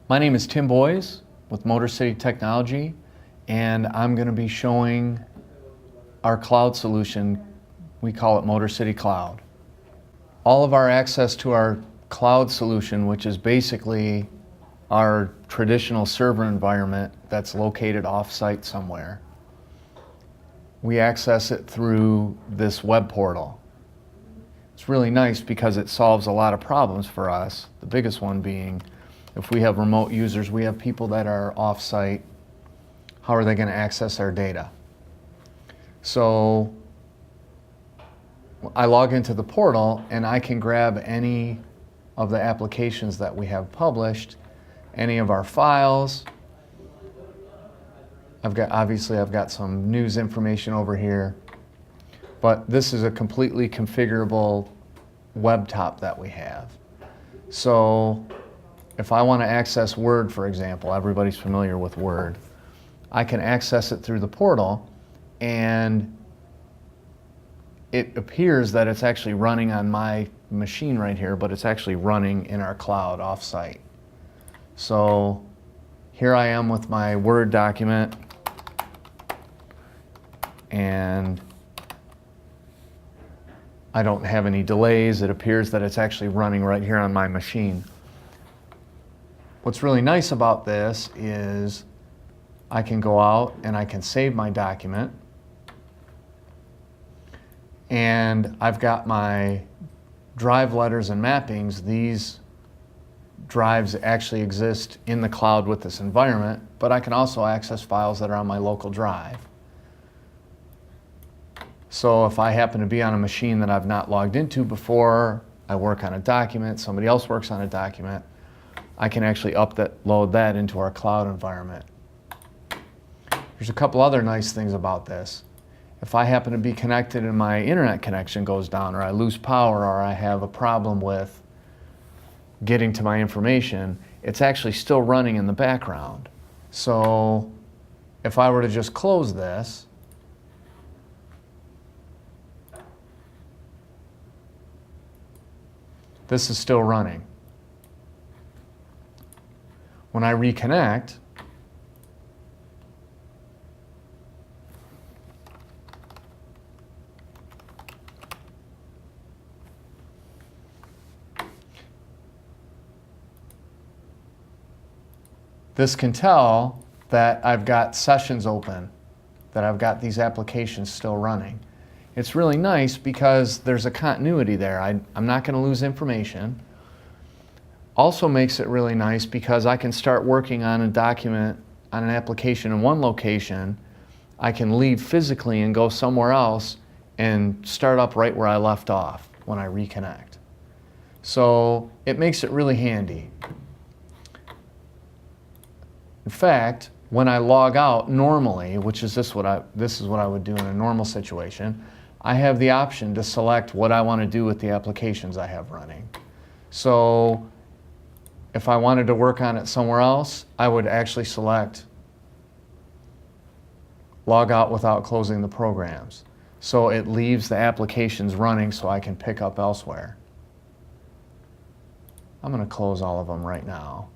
My name is Tim Boys with Motor City Technology, and I'm going to be showing our cloud solution. We call it Motor City Cloud. All of our access to our cloud solution, which is basically our traditional server environment that's located off-site somewhere, we access it through this web portal. It's really nice because it solves a lot of problems for us, the biggest one being if we have remote users, we have people that are off-site, how are they going to access our data? So I log into the portal and I can grab any of the applications that we have published, any of our files. Obviously I've got some news information over here, but this is a completely configurable web top that we have. So if I want to access Word, for example, everybody's familiar with Word, I can access it through the portal, and it appears that it's actually running on my machine right here, but it's actually running in our cloud off-site. So here I am with my Word document, and I don't have any delays. It appears that it's actually running right here on my machine. What's really nice about this is I can go out and I can save my document, and I've got my drive letters and mappings. These drives actually exist in the cloud with this environment, but I can also access files that are on my local drive. So if I happen to be on a machine that I've not logged into before, I work on a document, somebody else works on a document, I can actually load that into our cloud environment. There's a couple other nice things about this. If I happen to be connected and my internet connection goes down, or I lose power, or I have a problem with getting to my information, it's actually still running in the background. So if I were to just close this, this is still running. When I reconnect, this can tell that I've got sessions open, that I've got these applications still running. It's really nice because there's a continuity there. I'm not going to lose information. Also makes it really nice because I can start working on a document, on an application in one location. I can leave physically and go somewhere else and start up right where I left off when I reconnect. So it makes it really handy. In fact, when I log out normally, which is this is what I would do in a normal situation, I have the option to select what I want to do with the applications I have running. So if I wanted to work on it somewhere else, I would actually select log out without closing the programs. So it leaves the applications running so I can pick up elsewhere. I'm going to close all of them right now.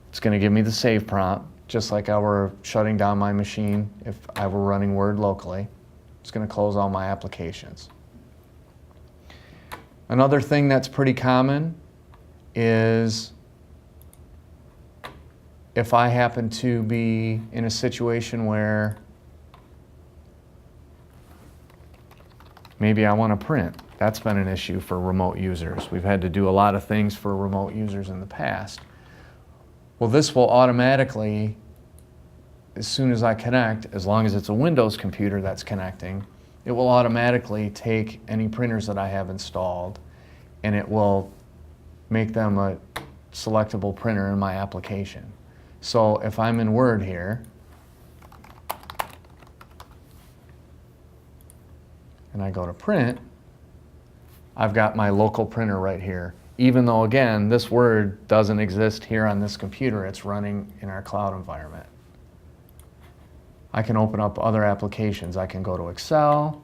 It's going to give me the save prompt, just like I were shutting down my machine if I were running Word locally. It's going to close all my applications. Another thing that's pretty common is if I happen to be in a situation where maybe I want to print. That's been an issue for remote users. We've had to do a lot of things for remote users in the past. Well, this will automatically, as soon as I connect, as long as it's a Windows computer that's connecting, it will automatically take any printers that I have installed and it will make them a selectable printer in my application. So if I'm in Word here, and I go to print, I've got my local printer right here. Even though, again, this Word doesn't exist here on this computer, it's running in our cloud environment. I can open up other applications. I can go to Excel.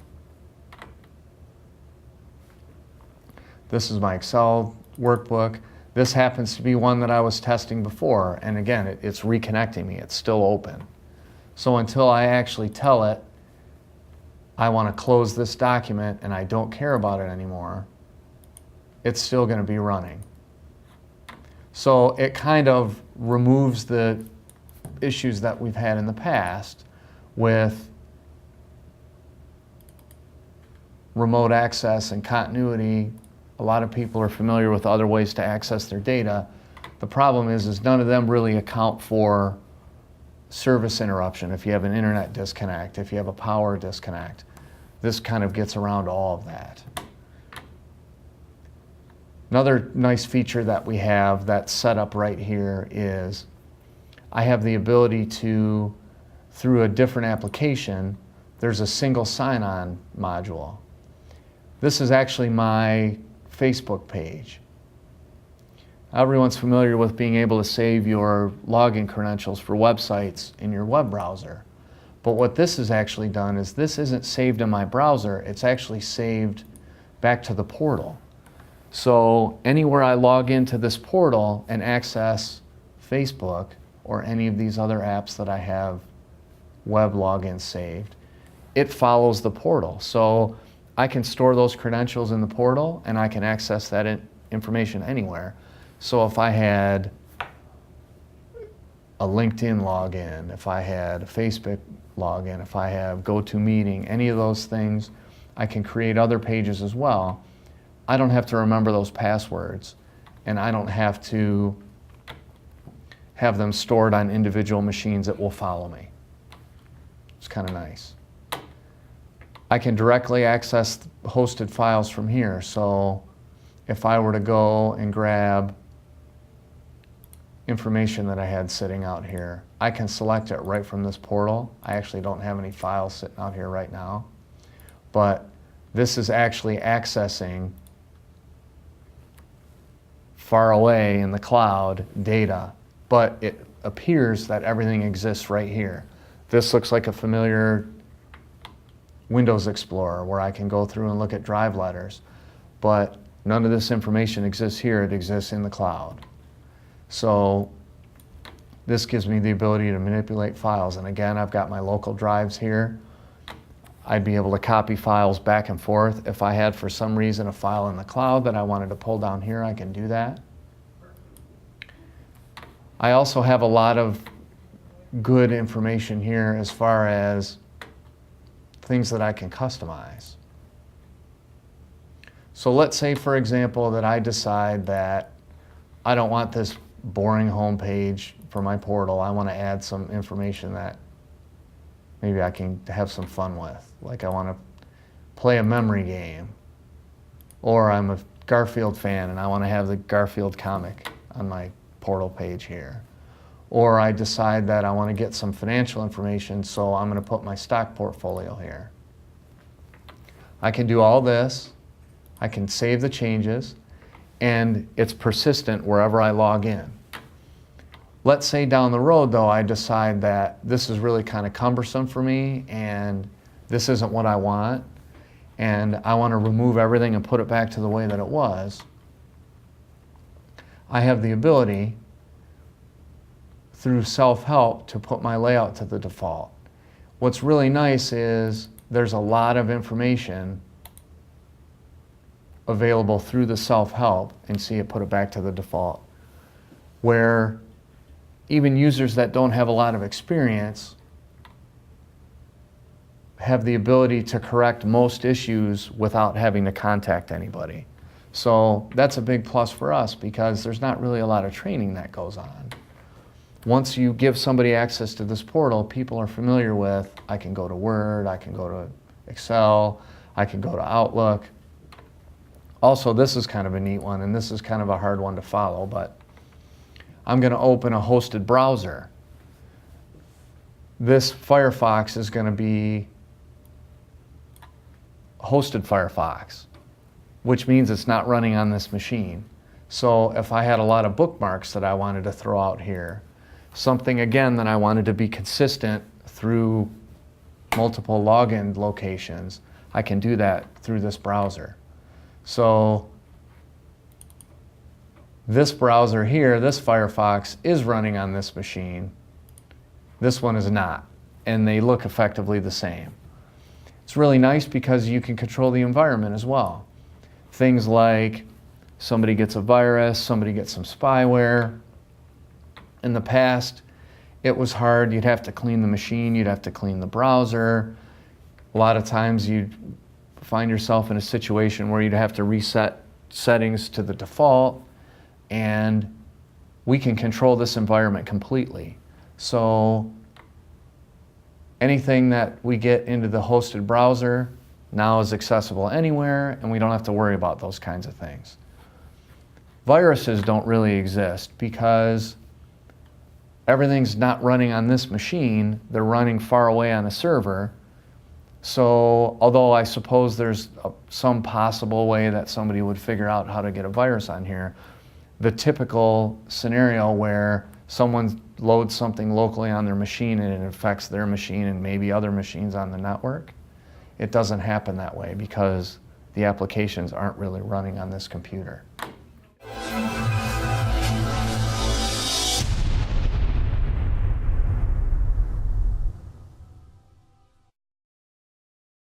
This is my Excel workbook. This happens to be one that I was testing before, and again, it's reconnecting me. It's still open. So until I actually tell it, I want to close this document and I don't care about it anymore, it's still going to be running. So it kind of removes the issues that we've had in the past with remote access and continuity. A lot of people are familiar with other ways to access their data. The problem is none of them really account for service interruption. If you have an internet disconnect, if you have a power disconnect, this kind of gets around all of that. Another nice feature that we have that's set up right here is I have the ability to, through a different application, there's a single sign-on module. This is actually my Facebook page. Everyone's familiar with being able to save your login credentials for websites in your web browser. But what this has actually done is this isn't saved in my browser, it's actually saved back to the portal. So anywhere I log into this portal and access Facebook or any of these other apps that I have web logins saved, it follows the portal. So I can store those credentials in the portal and I can access that information anywhere. So if I had a LinkedIn login, if I had a Facebook login, if I have GoToMeeting, any of those things, I can create other pages as well. I don't have to remember those passwords, and I don't have to have them stored on individual machines that will follow me. It's kind of nice. I can directly access hosted files from here. So if I were to go and grab information that I had sitting out here, I can select it right from this portal. I actually don't have any files sitting out here right now, but this is actually accessing far away in the cloud data, but it appears that everything exists right here. This looks like a familiar Windows Explorer where I can go through and look at drive letters, but none of this information exists here, it exists in the cloud. So this gives me the ability to manipulate files, and again, I've got my local drives here. I'd be able to copy files back and forth. If I had, for some reason, a file in the cloud that I wanted to pull down here, I can do that. I also have a lot of good information here as far as things that I can customize. So let's say, for example, that I decide that I don't want this boring homepage for my portal. I want to add some information that maybe I can have some fun with. Like I want to play a memory game, or I'm a Garfield fan and I want to have the Garfield comic on my portal page here. Or I decide that I want to get some financial information, so I'm going to put my stock portfolio here. I can do all this. I can save the changes, and it's persistent wherever I log in. Let's say down the road, though, I decide that this is really kind of cumbersome for me and this isn't what I want, and I want to remove everything and put it back to the way that it was. I have the ability through self-help to put my layout to the default. What's really nice is there's a lot of information available through the self-help, and see it put it back to the default, where even users that don't have a lot of experience have the ability to correct most issues without having to contact anybody. So that's a big plus for us because there's not really a lot of training that goes on. Once you give somebody access to this portal, people are familiar with, I can go to Word, I can go to Excel, I can go to Outlook. Also, this is kind of a neat one, and this is kind of a hard one to follow, but I'm going to open a hosted browser. This Firefox is going to be hosted Firefox, which means it's not running on this machine. So if I had a lot of bookmarks that I wanted to throw out here, something again that I wanted to be consistent through multiple login locations, I can do that through this browser. So This browser here, this Firefox, is running on this machine. This one is not, and they look effectively the same. It's really nice because you can control the environment as well. Things like somebody gets a virus, somebody gets some spyware. In the past, it was hard. You'd have to clean the machine, you'd have to clean the browser. A lot of times you'd find yourself in a situation where you'd have to reset settings to the default, and we can control this environment completely. So anything that we get into the hosted browser now is accessible anywhere, and we don't have to worry about those kinds of things. Viruses don't really exist because everything's not running on this machine, they're running far away on a server. So although I suppose there's some possible way that somebody would figure out how to get a virus on here, the typical scenario where someone loads something locally on their machine and it affects their machine and maybe other machines on the network, it doesn't happen that way because the applications aren't really running on this computer.